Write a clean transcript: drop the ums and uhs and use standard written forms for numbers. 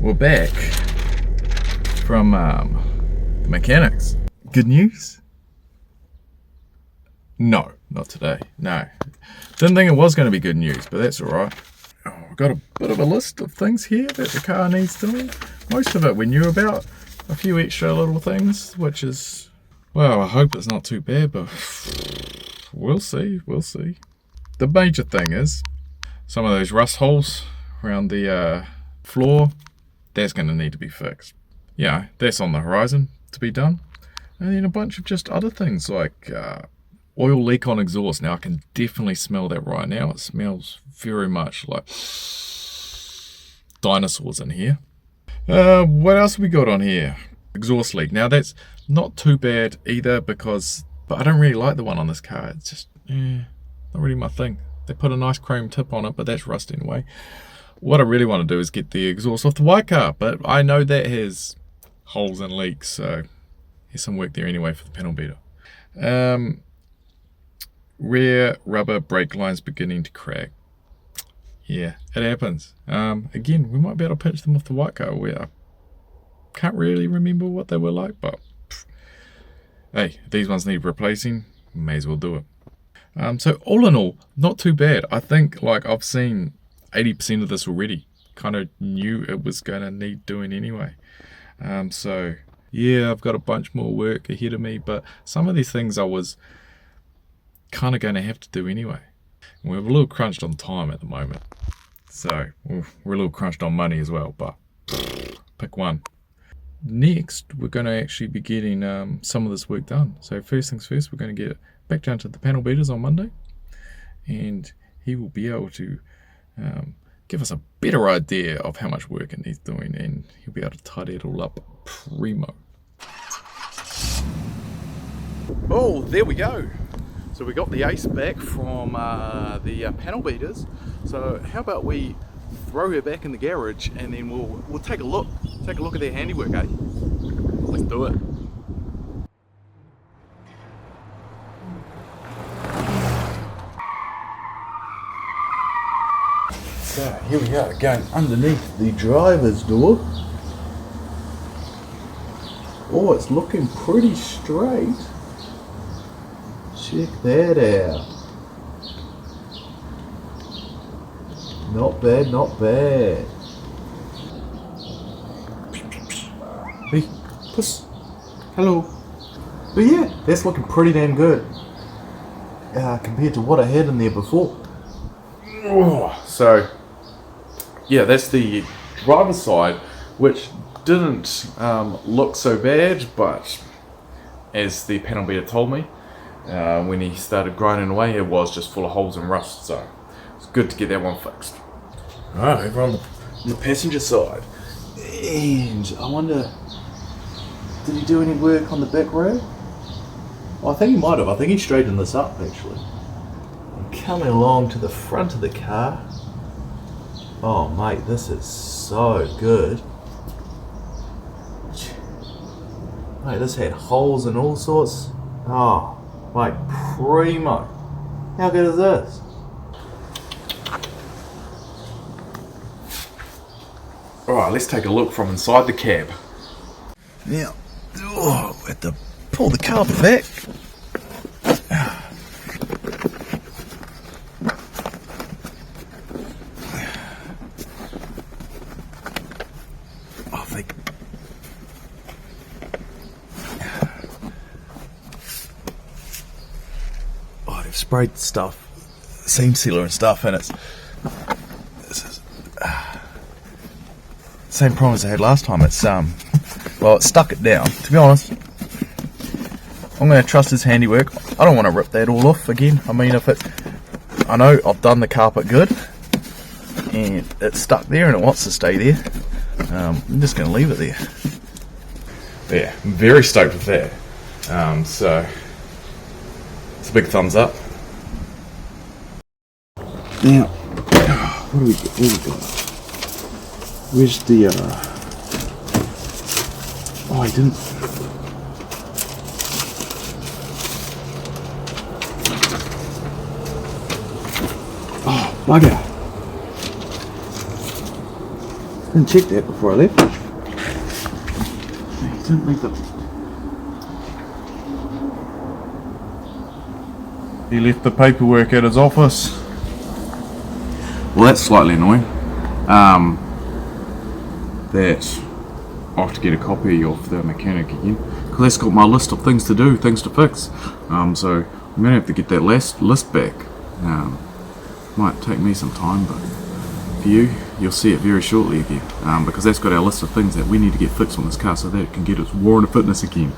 We're back from the mechanics. Good news? No, not today. No. Didn't think it was going to be good news, but that's alright. Oh, I've got a bit of a list of things here that the car needs doing. Most of it we knew about. A few extra little things, which is, well, I hope it's not too bad, but we'll see. The major thing is some of those rust holes around the floor. That's going to need to be fixed. Yeah, that's on the horizon to be done. And then a bunch of just other things like oil leak on exhaust. Now I can definitely smell that right now. It smells very much like dinosaurs in here. What else have we got on here? Exhaust leak. Now that's not too bad either but I don't really like the one on this car. It's just, not really my thing. They put a nice chrome tip on it, but that's rust anyway. What I really want to do is get the exhaust off the white car, but I know that has holes and leaks, so there's some work there anyway for the panel beater. Rear rubber brake lines beginning to crack. Yeah, it happens. Again, we might be able to pinch them off the white car. I can't really remember what they were like, but hey, these ones need replacing, may as well do it. So all in all, not too bad. I think like I've seen 80% of this already. Kind of knew it was going to need doing anyway. So yeah, I've got a bunch more work ahead of me, but some of these things I was kind of going to have to do anyway. We're a little crunched on time at the moment. So we're a little crunched on money as well, but pick one. Next, we're going to actually be getting some of this work done. So first things first, we're going to get back down to the panel beaters on Monday, and he will be able to give us a better idea of how much work it needs doing, and he'll be able to tidy it all up primo. Oh, there we go. So we got the ace back from the panel beaters. So how about we throw her back in the garage and then we'll take a look at their handiwork, eh? Let's do it. So here we are going underneath the driver's door. Oh, it's looking pretty straight. Check that out. Not bad, not bad. Hey, puss. Hello. But yeah, that's looking pretty damn good compared to what I had in there before. Oh, so yeah, that's the driver's side, which didn't look so bad, but as the panel beater told me, when he started grinding away, it was just full of holes and rust, so it's good to get that one fixed. Alright, over on the passenger side, and I wonder, did he do any work on the back row? Well, I think he might have. I think he straightened this up actually. And coming along to the front of the car, oh mate, this is so good. Mate, this had holes and all sorts. Oh, mate, primo. How good is this? Alright, let's take a look from inside the cab. Now, we have to pull the carpet back. I think they've sprayed stuff, seam sealer and stuff, and this is same problem as I had last time. It's well, it stuck it down. To be honest, I'm going to trust his handiwork. I don't want to rip that all off again. I mean, I know I've done the carpet good, and it's stuck there, and it wants to stay there. I'm just going to leave it there. Yeah, I'm very stoked with that. So it's a big thumbs up. Now, what do we got? What do we got? Where's the, oh, I didn't. Oh, bugger. Didn't check that before I left. He didn't leave the... He left the paperwork at his office. Well, that's slightly annoying. That I have to get a copy of the mechanic again, because that's got my list of things to do, things to fix. So I'm gonna have to get that list back. Might take me some time, but for you, you'll see it very shortly again, because that's got our list of things that we need to get fixed on this car so that it can get its warrant of fitness again.